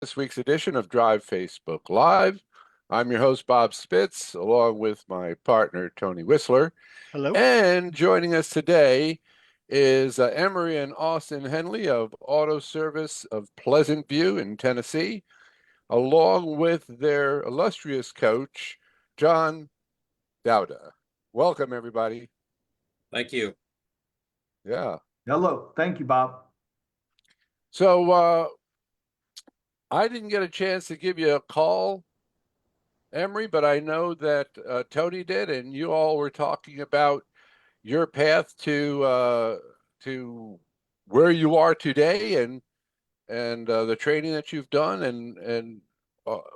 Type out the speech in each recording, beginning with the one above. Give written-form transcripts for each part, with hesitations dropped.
This week's edition of Drive Facebook Live. I'm your host, Bob Spitz, along with my partner, Tony Whistler. Hello. And joining us today is Emory and Austin Henley of Auto Service of Pleasant View in Tennessee, along with their illustrious coach, John Dowda. Welcome, everybody. Thank you. Yeah. Hello. Thank you, Bob. So I didn't get a chance to give you a call, Emory, but I know that Tony did, and you all were talking about your path to where you are today, and the training that you've done, and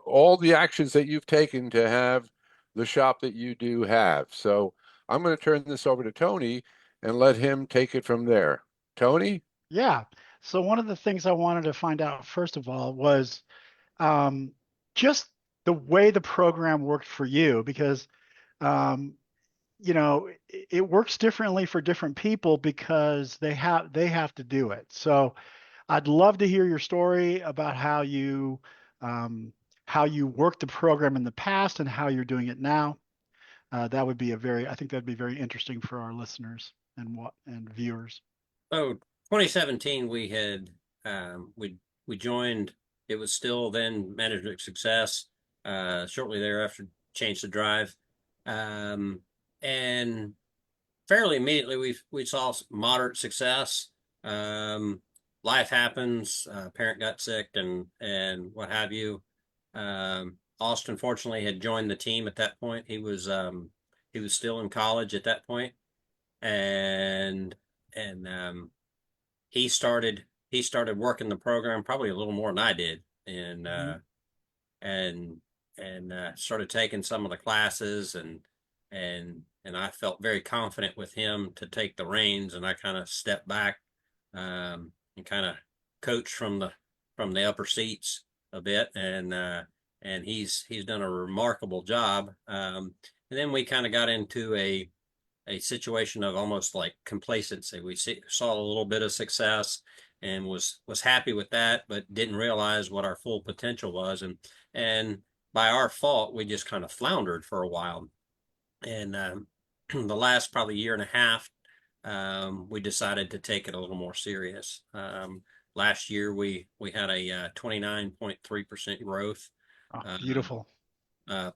all the actions that you've taken to have the shop that you do have. So I'm going to turn this over to Tony and let him take it from there. Tony? Yeah. So one of the things I wanted to find out first of all was um, just the way the program worked for you, because um, it works differently for different people because they have to do it. So I'd love to hear your story about how you worked the program in the past and how you're doing it now. That would be I think that'd be very interesting for our listeners and viewers. So 2017, we had we joined. It was still then Management Success. Shortly thereafter, changed to Drive, and fairly immediately we saw moderate success. Um, Life happens. Parent got sick and what have you. Austin fortunately had joined the team at that point. He was still in college at that point, and and he started working the program probably a little more than I did, and started taking some of the classes, and I felt very confident with him to take the reins, and I kind of stepped back and kind of coached from the upper seats a bit, and he's done a remarkable job. And then we kind of got into a situation of almost like complacency. Saw a little bit of success and was happy with that, but didn't realize what our full potential was. And by our fault, we just kind of floundered for a while. And the last probably year and a half, we decided to take it a little more serious. Last year, we had a 29.3% growth. Oh, Um, beautiful.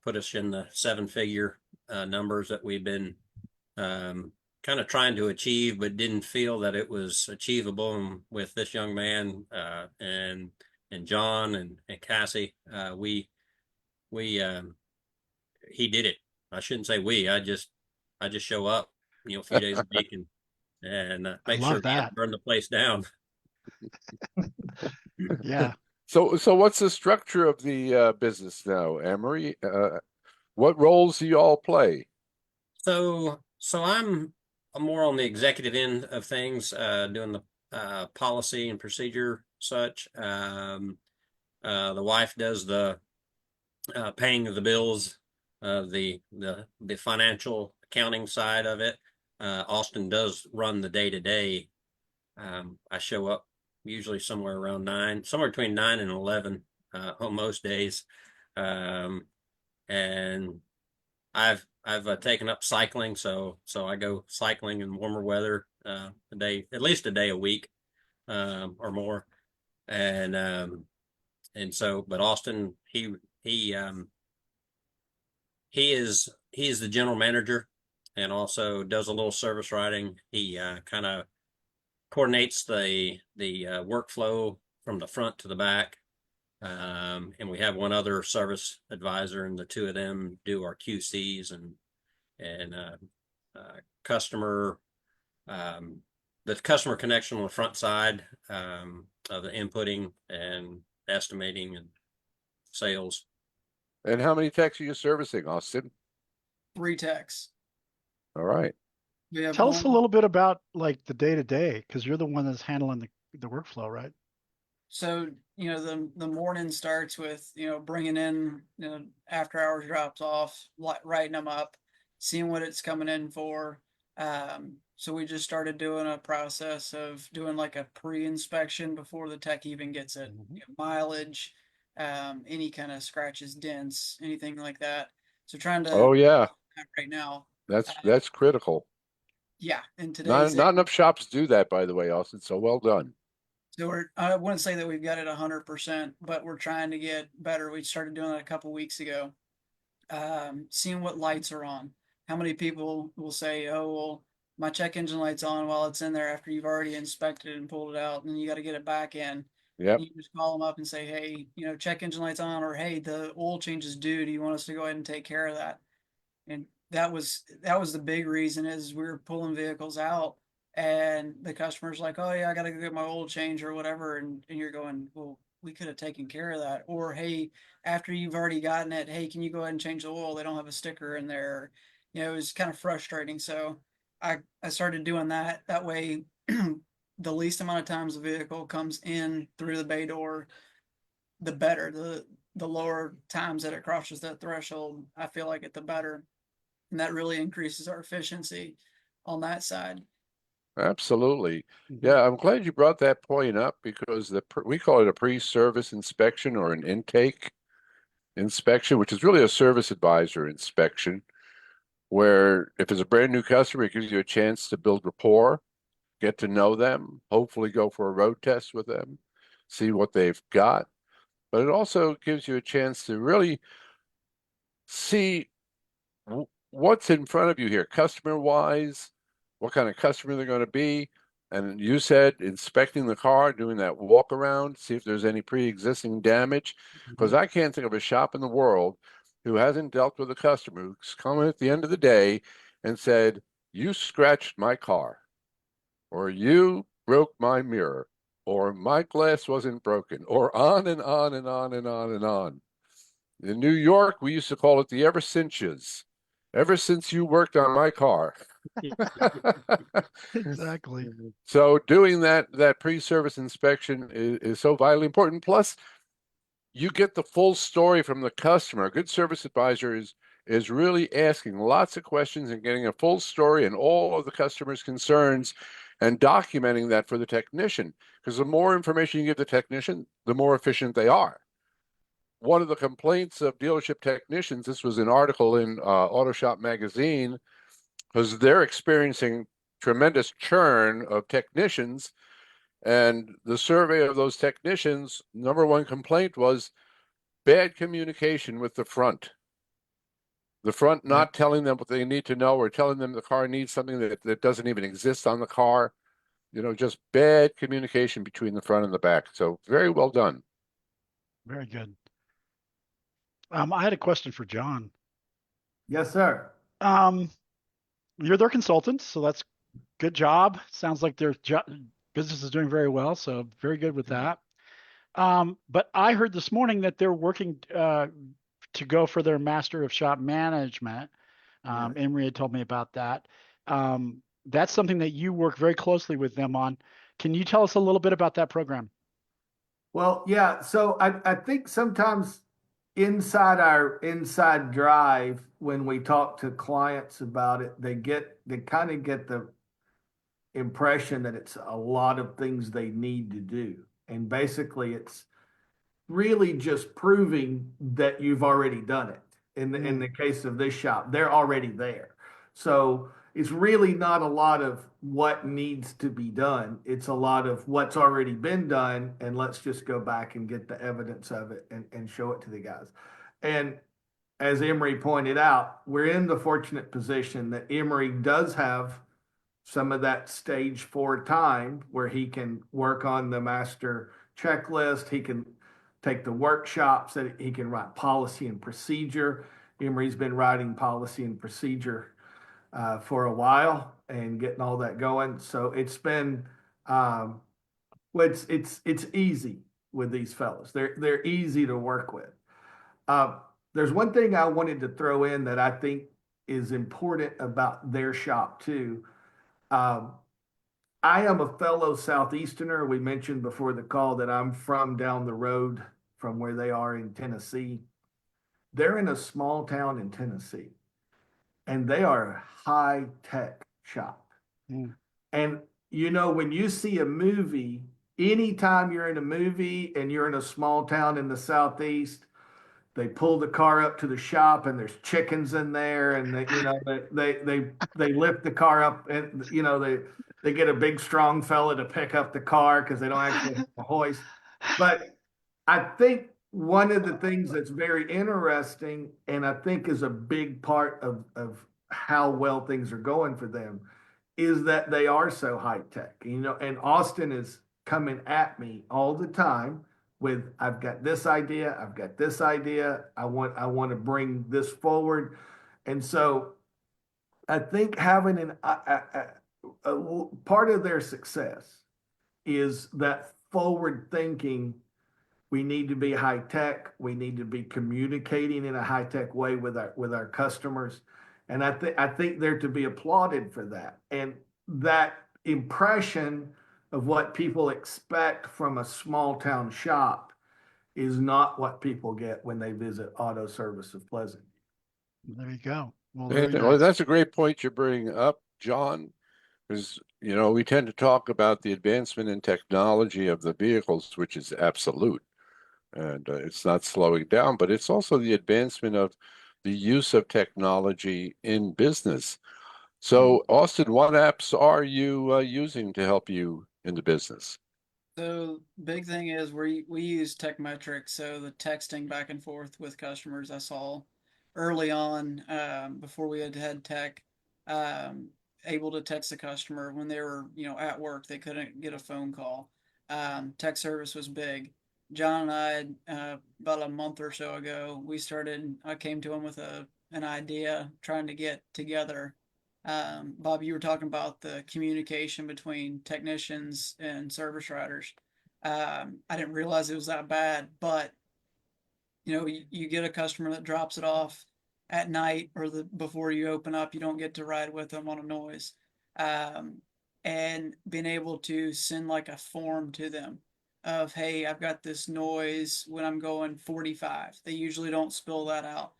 Put us in the seven-figure numbers that we've been kind of trying to achieve, but didn't feel that it was achievable. And with this young man and John and Cassie, we he did it. I shouldn't say we. I just show up, a few days a week and I make sure love he that. didn't burn the place down. Yeah. So what's the structure of the business now, Emory? What roles do you all play? So I'm more on the executive end of things, doing the policy and procedure such. The wife does the paying of the bills, the financial accounting side of it. Austin does run the day to day. I show up usually somewhere around nine, somewhere between 9 and 11 on most days, um, and I've taken up cycling, so I go cycling in warmer weather a day, at least a day a week, or more, and um, but Austin he he is the general manager and also does a little service writing. He kind of coordinates the workflow from the front to the back. And we have one other service advisor, and the two of them do our QCs and customer um, the customer connection on the front side of the inputting and estimating and sales. And how many techs are you servicing, Austin? Three techs. All right. We have Tell us a one. little bit about like the day to day, because you're the one that's handling the workflow, right? So, the morning starts with, bringing in, after hours drops off, writing them up, seeing what it's coming in for. So we just started doing a process of doing like a pre-inspection before the tech even gets it. Mhm. Mileage, any kind of scratches, dents, anything like that. So trying to Oh yeah, right now. that's Uh, that's critical. yeah, in Not today's not enough shops do that, by the way, Austin. So well done. so I wouldn't say that we've got it 100%, but we're trying to get better. We started doing that a couple weeks ago. Seeing what lights are on. How many people will say, "Oh, well, my check engine light's on while it's in there after you've already inspected it and pulled it out, and then you got to get it back in." And Yep, you just call them up and say, "Hey, check engine light's on," or "Hey, the oil change is due. Do you want us to go ahead and take care of that?" And that was the big reason is we were pulling vehicles out and the customer's like, "Oh yeah, I gotta go get my oil change or whatever," and you're going, "Well, we could have taken care of that." Or, "Hey, after you've already gotten it, hey, can you go ahead and change the oil? They don't have a sticker in there." It was kind of frustrating. So I started doing that. That way the least amount of times the vehicle comes in through the bay door, the better. The lower times that it crosses that threshold, I feel like the better, and that really increases our efficiency on that side. absolutely. Mhm. Yeah, I'm glad you brought that point up because we call it a pre-service inspection or an intake inspection, which is really a service advisor inspection, where if it's a brand new customer, it gives you a chance to build rapport, get to know them, hopefully go for a road test with them, see what they've got. But it also gives you a chance to really see what's in front of you here, customer wise, what kind of customer they're going to be. And you said inspecting the car, doing that walk around, see if there's any pre-existing damage. Because Mhm. I can't think of a shop in the world who hasn't dealt with a customer who's come in at the end of the day and said, "You scratched my car," or "You broke my mirror," or "My glass wasn't broken," or on and on and on and on and on. In New York, we used to call it the ever cinches. Ever since you worked on my car. Exactly. So doing that pre-service inspection is so vitally important. Plus, you get the full story from the customer. A good service advisor is really asking lots of questions and getting a full story and all of the customer's concerns and documenting that for the technician. Because the more information you give the technician, the more efficient they are. One of the complaints of dealership technicians, this was an article in Auto Shop magazine, because they're experiencing tremendous churn of technicians. And the survey of those technicians, number one complaint was bad communication with the front. The front Yep. not telling them what they need to know or telling them the car needs something that doesn't even exist on the car. Just bad communication between the front and the back. So very well done. Very good. I had a question for John. Yes, sir. Um, you're their consultant, so that's good job. Sounds like their business is doing very well, so very good with that. But I heard this morning that they're working to go for their Master of Shop Management. Right. Emory had told me about that. That's something that you work very closely with them on. Can you tell us a little bit about that program? Well, yeah. So I think sometimes inside our inside drive, when we talk to clients about it, they kind of get the impression that it's a lot of things they need to do. And basically it's really just proving that you've already done it. In the case of this shop, they're already there. So it's really not a lot of what needs to be done. It's a lot of what's already been done, and let's just go back and get the evidence of it and show it to the guys. And as Emory pointed out, we're in the fortunate position that Emory does have some of that stage 4 time where he can work on the master checklist. He can take the workshops that he can write policy and procedure. Emory's been writing policy and procedure for a while and getting all that going. So it's been, well, it's easy with these fellows. They're easy to work with. Uh, there's one thing I wanted to throw in that I think is important about their shop too. Um, I am a fellow Southeasterner. We mentioned before the call that I'm from down the road from where they are in Tennessee. They're in a small town in Tennessee and they are a high tech shop. Mm. And when you see a movie anytime you're in a movie and you're in a small town in the southeast, they pull the car up to the shop and there's chickens in there, and they lift the car up, and they get a big strong fella to pick up the car because they don't actually have a hoist. But I think one of the things that's very interesting, and I think is a big part of how well things are going for them, is that they are so high tech. And Austin is coming at me all the time with, I've got this idea, I've got this idea, I want to bring this forward. And so I think having a part of their success is that forward thinking. We need to be high tech. We need to be communicating in a high tech way with our customers, and I think they're to be applauded for that. And that impression of what people expect from a small town shop is not what people get when they visit Auto Service of Pleasant. There you go. Well, And, very well, nice. that's a great point you bring up, John, because we tend to talk about the advancement in technology of the vehicles, which is absolute, and it's not slowing down, but it's also the advancement of the use of technology in business. So, Austin, what apps are you using to help you in the business? So big thing is we use TechMetrics, so the texting back and forth with customers I saw early on, before we had tech, um, able to text the customer when they were, at work, they couldn't get a phone call. Tech service was big. John and I, about a month or so ago, I came to him with an idea trying to get together. Bob, you were talking about the communication between technicians and service riders. I didn't realize it was that bad, but you get a customer that drops it off at night or before you open up, you don't get to ride with them on a noise. Um, and being able to send like a form to them of, hey, I've got this noise when I'm going 45. They usually don't spill that out,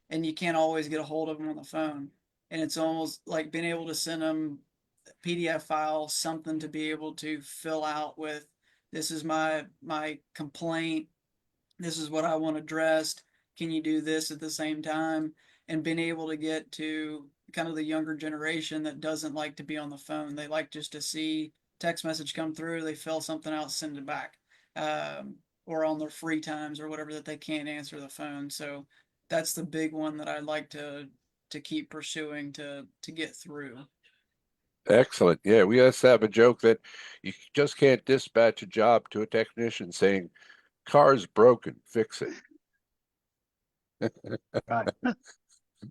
and you can't always get a hold of them on the phone. And it's almost like being able to send them PDF file, something to be able to fill out with, this is my complaint, this is what I want addressed. Can you do this at the same time? And being able to get to kind of the younger generation that doesn't like to be on the phone. They like just to see text message come through, they fill something out, send it back. Or on their free times or whatever, that they can't answer the phone. So that's the big one that I'd like to keep pursuing to get through. Excellent. Yeah, we used to have a joke that you just can't dispatch a job to a technician saying, car's broken, fix it. Right.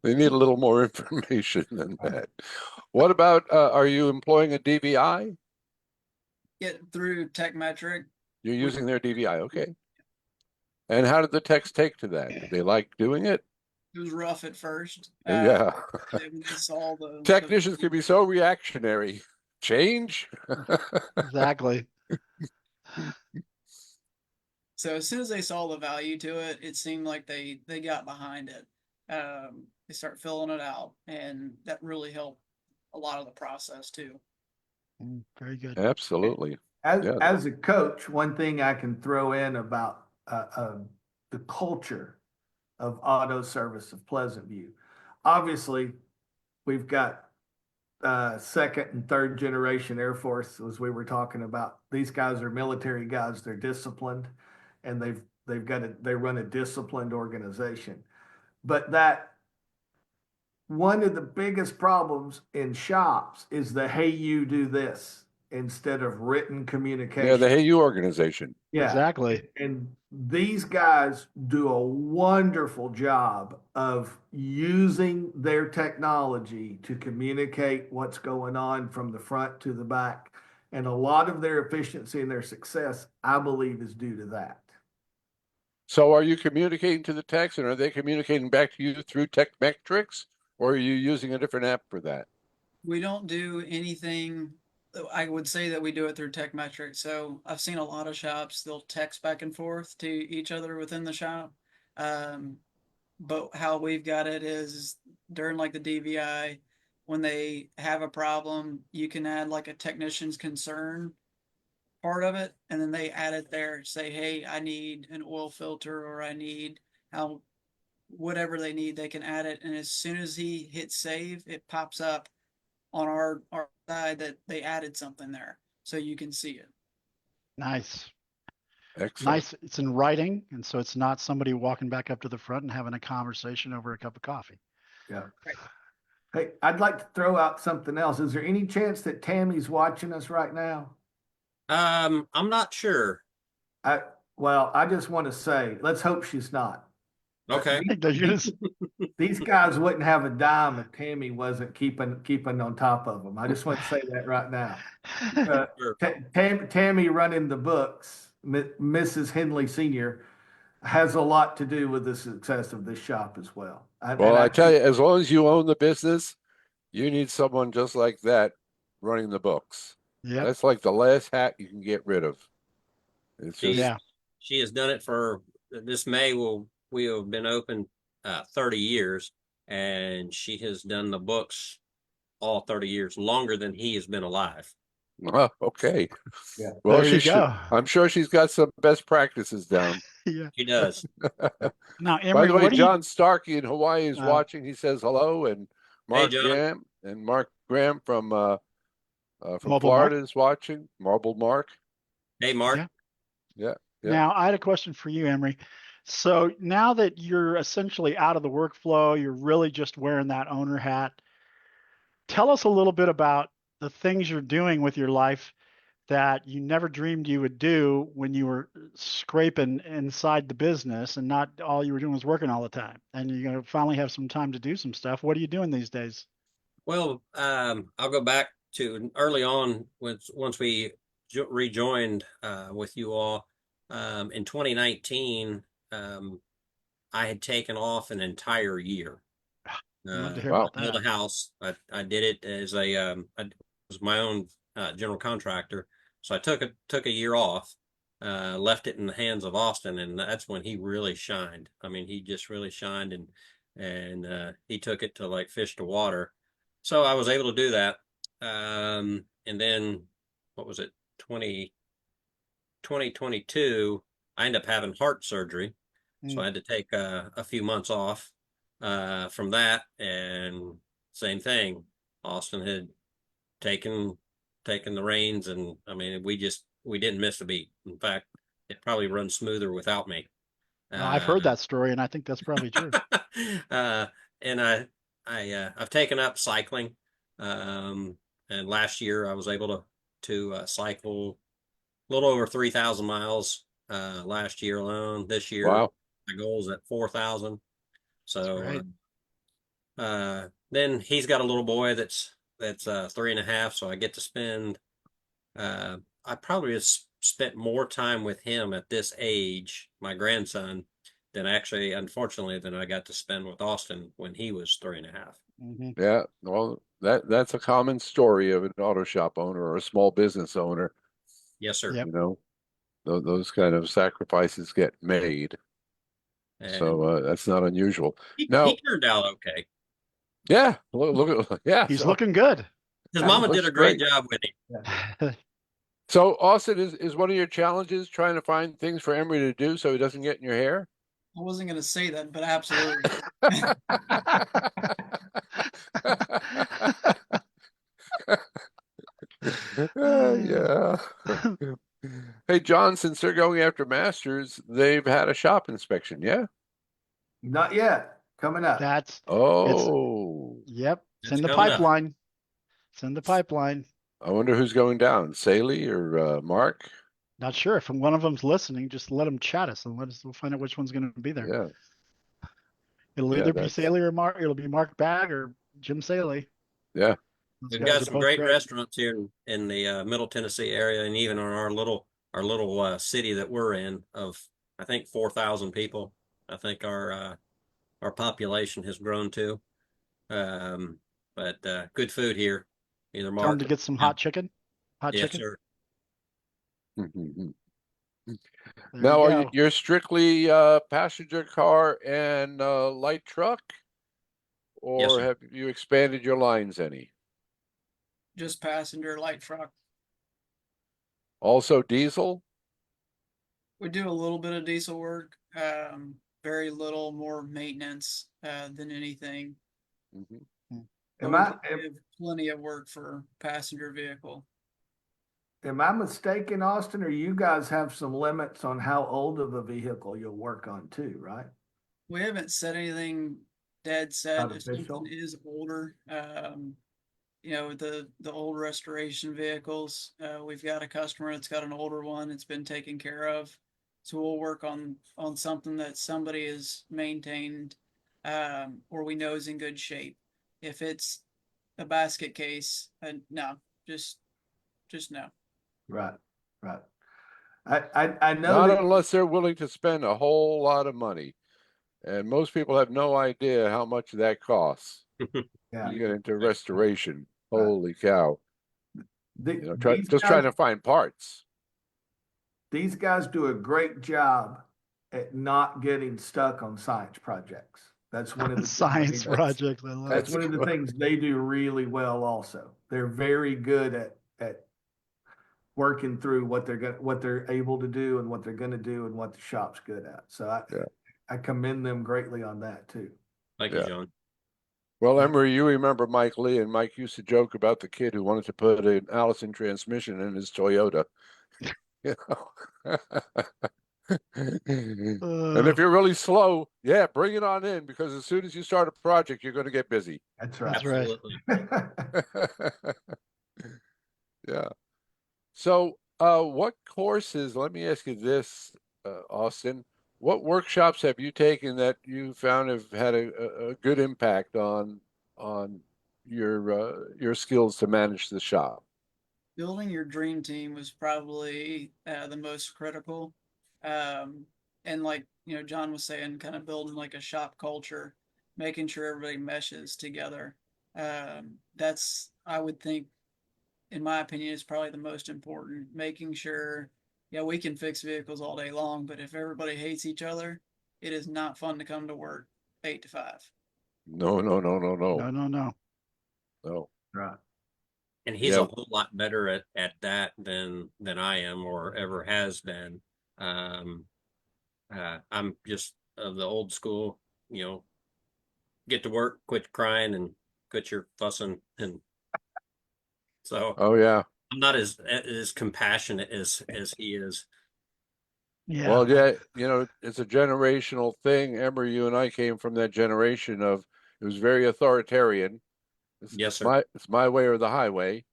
They need a little more information than that. What about, are you employing a DVI? Get through TechMetric. You're We, using their DVI, okay. And how did the techs take to that? Did they like doing it? it was rough at first. Yeah. When they saw the Technicians can be so reactionary. Change? Exactly. So as soon as they saw the value to it, it seemed like they got behind it. They start filling it out, and that really helped a lot of the process too. Very good. Absolutely. As Yeah. as a coach, one thing I can throw in about the culture of Auto Service of Pleasant View. Obviously, we've got second and third generation Air Force, as we were talking about. These guys are military guys. They're disciplined, and they run a disciplined organization. But that one of the biggest problems in shops is the, hey, you do this, instead of written Yeah, the communication. Hey You organization. Yeah. Exactly. And these guys do a wonderful job of using their technology to communicate what's going on from the front to the back. And a lot of their efficiency and their success, I believe, is due to that. So are you communicating to the techs and are they communicating back to you through TechMetrics, or are you using a different app for that? We don't do anything. I would say that we do it through TechMetrics. So I've seen a lot of shops, they'll text back and forth to each other within the shop. Um, but how we've got it is during like the DVI, when they have a problem, you can add like a technician's concern part of it, and then they add it there. Say, hey, I need an oil filter, or I need how whatever they need, they can add it. And as soon as he hits save, it pops up on our side that they added something there, so you can see it. Nice. Excellent. Nice. It's in writing, and so it's not somebody walking back up to the front and having a conversation over a cup of coffee. Yeah. Right. Hey, I'd like to throw out something else. Is there any chance that Tammy's watching us right now? I'm not sure. I, well, I just want to say, let's hope she's not. Okay. Does you just- These guys wouldn't have a dime if Tammy wasn't keeping on top of them. I just want to say that right now. Sure. Tammy running the books, Mrs. Henley Senior, has a lot to do with the success of this shop as well. Well, I tell you, as long as you own the business, you need someone just like that running the books. Yep. That's like the last hat you can get rid of. It's She's just, Yeah. she has done it for this May we have been open 30 years, and she has done the books all 30 years, longer than he has been alive. okay. Yeah. Well, There she you should, go. I'm sure she's got some best practices down. Yeah. She does. Now, By Emory, the way, what do you? John Starkey in Hawaii is Uh, watching. He says hello, and Hey, Mark John. Graham and Mark Graham from Mobile Mark? Florida is watching. Marble Mark. Hey, Mark. Yeah. Yeah. Yeah. Now, I had a question for you, Emory. So now that you're essentially out of the workflow, you're really just wearing that owner hat. Tell us a little bit about the things you're doing with your life that you never dreamed you would do when you were scraping inside the business and not all you were doing was working all the time. And you're going to finally have some time to do some stuff. What are you doing these days? Well, I'll go back to early on once we rejoined with you all in 2019. I had taken off an entire year. Love to hear Wow. about Built that. a house. I did it as I was my own general contractor, so I took a year off. Left it in the hands of Austin, and that's when he really shined. I mean, he just really shined, and he took it to like fish to water. So I was able to do that. And then what was it? 2022, I ended up having heart surgery. So Mm. I had to take a few months off from that. And same thing, Austin had taken taken the reins, and I mean, we didn't miss a beat. In fact, it probably runs smoother without me. I've Uh, heard that story, and I think that's probably true. uh, and I've taken up cycling. Um, and last year I was able to cycle a little over 3,000 miles last year alone. This year Wow. my goal is at 4,000. That's So great. then he's got a little boy that's 3.5, so I get to spend. I probably have spent more time with him at this age, my grandson, than actually, unfortunately, than I got to spend with Austin when he was 3.5. Hmm. Yeah. Well, that's a common story of an auto shop owner or a small business owner. Yes, sir. Yep. You know, those kind of sacrifices get made. So And that's not unusual. he Now, turned out okay. yeah, look at yeah. He's So looking good. His that mama did looks a great great. job with him. Yeah. So Austin is one of your challenges trying to find things for Emory to do so he doesn't get in your hair? I wasn't going to say that, but absolutely. Yeah. Hey, John, since they're going after masters, they've had a shop inspection, yeah? Not yet. Coming up. That's it's Oh, yep. It's That's in the coming up. pipeline. It's in the pipeline. I wonder who's going down, Saley or Mark? Not sure if one of them's listening. Just let them chat us and we'll find out which one's going to be there. Yeah, It'll yeah, either be that's Saley or Mark. It'll be Mark Bag or Jim Saley. yeah. Those We've guys got are some both great great. restaurants here in the Middle Tennessee area, and even in our little city that we're in of I think 4,000 people. I think our population has grown to. Um, but good food here. Either Tell them Mark to or get some Jim. hot chicken. Hot Yes, chicken. sir. There you Now, go. you're strictly passenger car and light truck, Yes, or sir. have you expanded your lines any? Just passenger light truck. Also diesel? We do a little bit of diesel work, very little, more maintenance than anything. Mhm. But Am we I do am, have plenty of work for passenger vehicle. am I mistaken, Austin, or you guys have some limits on how old of a vehicle you'll work on too, right? We haven't said anything dead set. Not If something official? is older, the old restoration vehicles, we've got a customer that's got an older one. It's been taken care of, so we'll work on something that somebody has maintained, or we know is in good shape. If it's a basket case, no, just no. Right, right. I know Not that, unless they're willing to spend a whole lot of money. And most people have no idea how much that costs. yeah, You get into restoration. right. Holy cow. These Just guys, trying to find parts. these guys do a great job at not getting stuck on science projects. That's one of the Science things. That's project. I love That's it. that's one of the good. things they do really well also. They're very good at working through what they're able to do and what they're gonna do and what the shop's good at. So Yeah, I commend them greatly on that too. Thank you, yeah. John. Well, Emory, you remember Mike Lee, and Mike used to joke about the kid who wanted to put an Allison transmission in his Toyota. You know? And Uh, if you're really slow, yeah, bring it on in because as soon as you start a project, you're going to get busy. That's right. that's right. Absolutely. Yeah. So, what courses, let me ask you this, Austin, what workshops have you taken that you found have had a good impact on your skills to manage the shop? Building your dream team was probably the most critical. Um, and like, John was saying, kind of building like a shop culture, making sure everybody meshes together. That's, I would think, in my opinion, is probably the most important. Making sure, yeah, we can fix vehicles all day long, but if everybody hates each other, it is not fun to come to work 8 to 5. No, no, no, no, No, no, no, no. no. Right. And he's a Yeah. whole lot better at that than I am or ever has been. Um, I'm just of the old school, you know, get to work, quit crying, and quit your fussing, and so Oh, yeah. I'm not as compassionate as he is. Yeah. Well, yeah, it's a generational thing. Emory, you and I came from that generation of it was very authoritarian. It's, Yes, it's sir. my it's my way or the highway.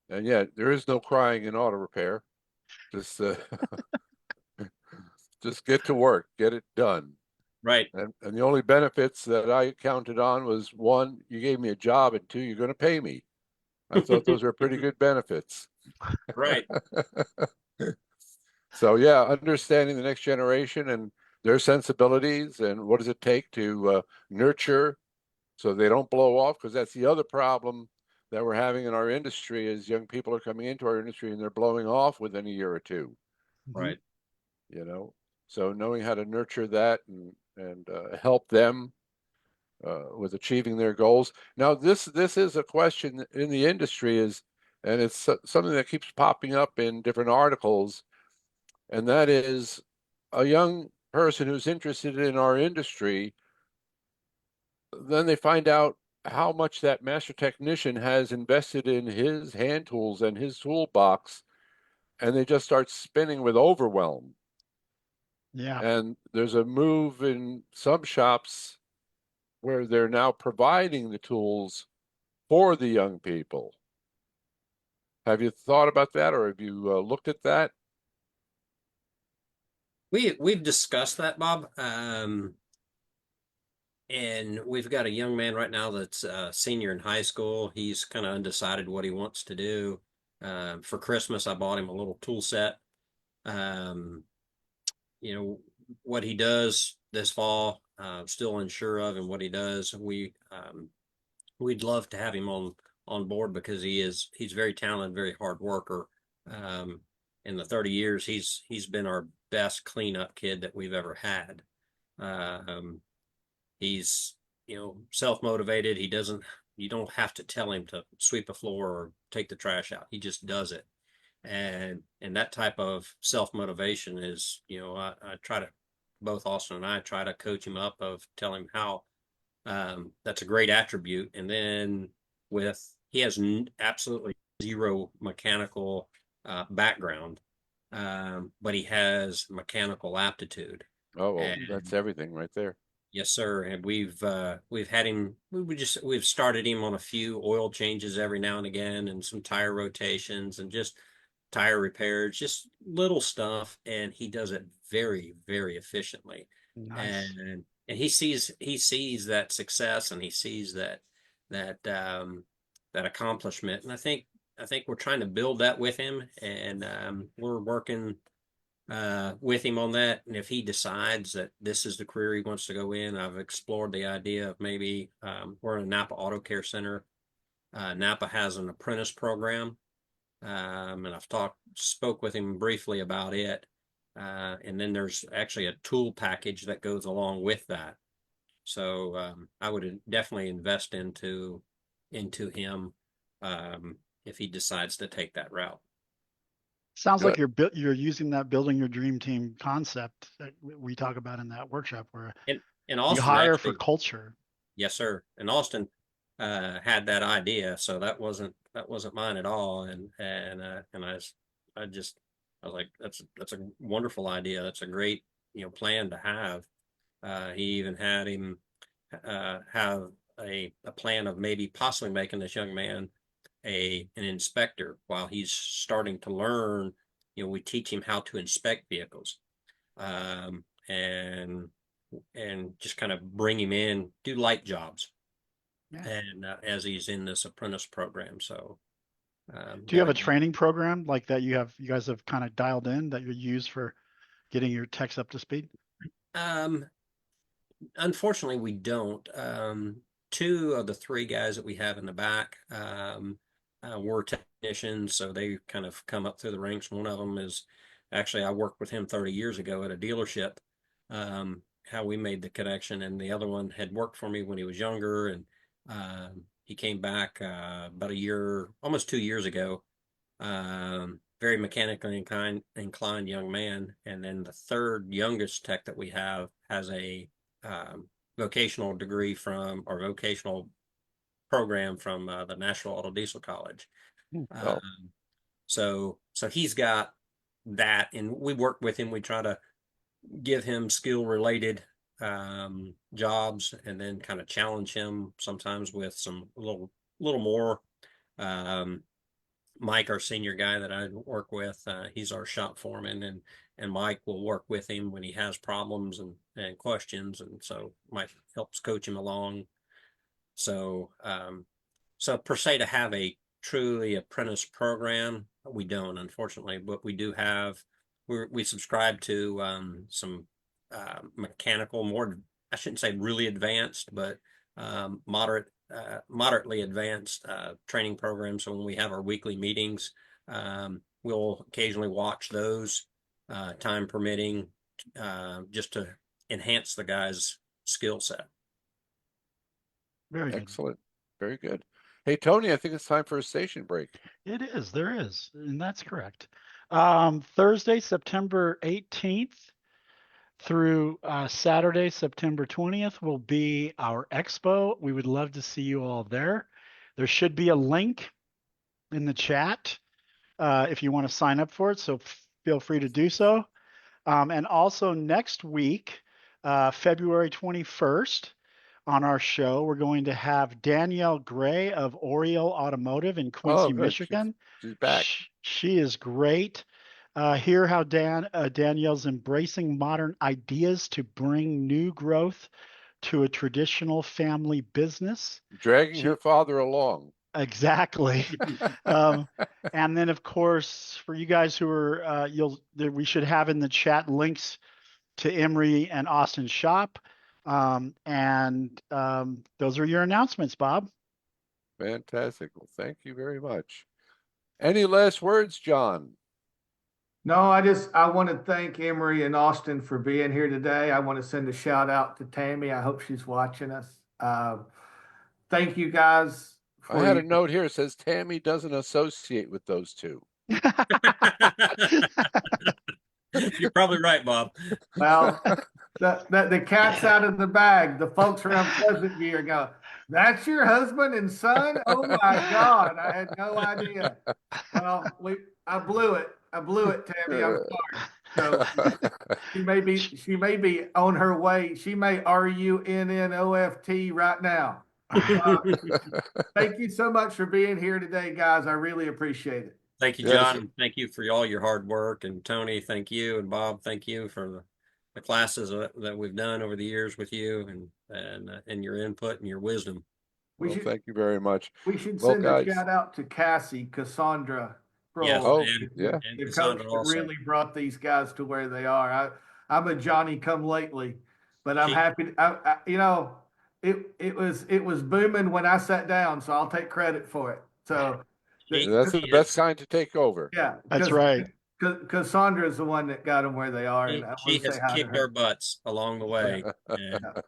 And yet there is no crying in auto repair. Just just get to work, get it done. Right, And the only benefits that I counted on was one, you gave me a job, and two, you're going to pay me. I thought those were pretty good benefits. right. So yeah, understanding the next generation and their sensibilities and what does it take to nurture so they don't blow off, because that's the other problem that we're having in our industry is young people are coming into our industry and they're blowing off within a year or two, Mhm. Right. you know. So knowing how to nurture that and help them with achieving their goals. Now, this is a question in the industry is, and it's something that keeps popping up in different articles, and that is a young person who's interested in our industry, then they find out how much that master technician has invested in his hand tools and his toolbox, and they just start spinning with overwhelm. Yeah. And there's a move in some shops where they're now providing the tools for the young people. Have you thought about that, or have you looked at that? We've discussed that, Bob. And we've got a young man right now that's a senior in high school. He's kind of undecided what he wants to do. For Christmas, I bought him a little tool set. Um, you know, what he does this fall, still unsure of, and what he does, we'd love to have him on board because he's very talented, very hard worker. Um, in the 30 years, he's been our best cleanup kid that we've ever had. Um, he's self-motivated. He doesn't You don't have to tell him to sweep a floor or take the trash out. He just does it. And that type of self-motivation is, I try to, both Austin and I try to coach him up, of tell him how that's a great attribute. And then he has absolutely zero mechanical background, but he has mechanical aptitude. Oh, well, And that's everything right there. yes, sir. And we've had him. We've started him on a few oil changes every now and again, and some tire rotations, and just tire repairs, just little stuff. And he does it very, very efficiently. Nice. And he sees that success, and he sees that accomplishment. And I think we're trying to build that with him, and we're working with him on that. And if he decides that this is the career he wants to go in, I've explored the idea of maybe we're in a Napa Auto Care Center. Napa has an apprentice program, and spoke with him briefly about it. And then there's actually a tool package that goes along with that. So I would definitely invest into him if he decides to take that route. Sounds like Good. you're using that building your dream team concept that we talk about in that workshop, where And you Austin hire for actually, culture. yes, sir. And Austin had that idea, so that wasn't mine at all. And I was like, that's a wonderful idea. That's a great plan to have. He even had him have a plan of maybe possibly making this young man an inspector while he's starting to learn. We teach him how to inspect vehicles, um, and just kind of bring him in, do light jobs, Yeah. and as he's in this apprentice program. So Do you have a training program like that you guys have kind of dialed in that you use for getting your techs up to speed? um, unfortunately, we don't. Two of the three guys that we have in the back were technicians, so they kind of come up through the ranks. One of them is actually, I worked with him 30 years ago at a dealership, how we made the connection. And the other one had worked for me when he was younger, and he came back about a year, almost 2 years ago. Very mechanically inclined young man. And then the third youngest tech that we have has a vocational degree from, or vocational program from the National Auto Diesel College. Oh, So he's got that, and we work with him. We try to give him skill related jobs, and then kind of challenge him sometimes with some little more. Mike, our senior guy that I work with, he's our shop foreman, and Mike will work with him when he has problems and questions, and so Mike helps coach him along. So, so per se, to have a truly apprentice program, we don't, unfortunately, but we do have. We subscribe to some mechanical, more, I shouldn't say really advanced, but moderately advanced training programs. So when we have our weekly meetings, we'll occasionally watch those, time permitting, just to enhance the guy's skill set. Very good. excellent. Very good. Hey, Tony, I think it's time for a station break. It is, there is, and that's correct. Thursday, September 18th through Saturday, September 20th will be our expo. We would love to see you all there. There should be a link in the chat if you want to sign up for it, so feel free to do so. And also next week, February 21st, on our show, we're going to have Danielle Gray of Oriole Automotive in Quincy, Oh, good. Michigan. She's back. She is great. Hear how Danielle's embracing modern ideas to bring new growth to a traditional family business. Dragging her father along. Exactly. And then, of course, for you guys who are, we should have in the chat links to Emory and Austin's shop. Those are your announcements, Bob. Fantastic. Well, thank you very much. Any last words, John? No, I want to thank Emory and Austin for being here today. I want to send a shout out to Tammy. I hope she's watching us. Thank you guys I for had a your note here. It says Tammy doesn't associate with those two. You're probably right, Bob. Well, the cat's out of the bag. The folks around Pleasant View go, "That's your husband and son? Oh my God, I had no idea." Well, I blew it. I blew it, Tammy. I'm sorry. So she may be on her way. She may RUNNOFT right now. Thank you so much for being here today, guys. I really appreciate it. Thank you, Yes. John. And thank you for all your hard work. And Tony, thank you. And Bob, thank you for the classes that we've done over the years with you and your input and your wisdom. We Well, should thank you very much. we should Well, send a guys. shout out to Cassandra Yes, Kroll, Oh, and, yeah. and the coach Cassandra that also. really brought these guys to where they are. I'm a Johnny come lately, but I'm She, happy. It was booming when I sat down, so I'll take credit for it. So, That's she the best is kind to take over. yeah, That's because right. Cassandra is the one that got them where they are, and I she want to has say hi to kicked our her. butts along the way and Yeah.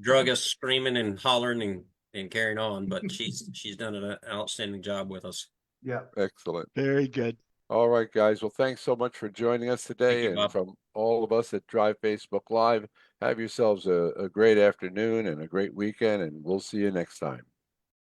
drug us screaming and hollering and carrying on, but she's done an outstanding job with us. Yeah. Excellent. Very good. All right, guys. Well, thanks so much for joining us Thank today. you, And Bob. from all of us at Drive Facebook Live, have yourselves a great afternoon and a great weekend, and we'll see you next time.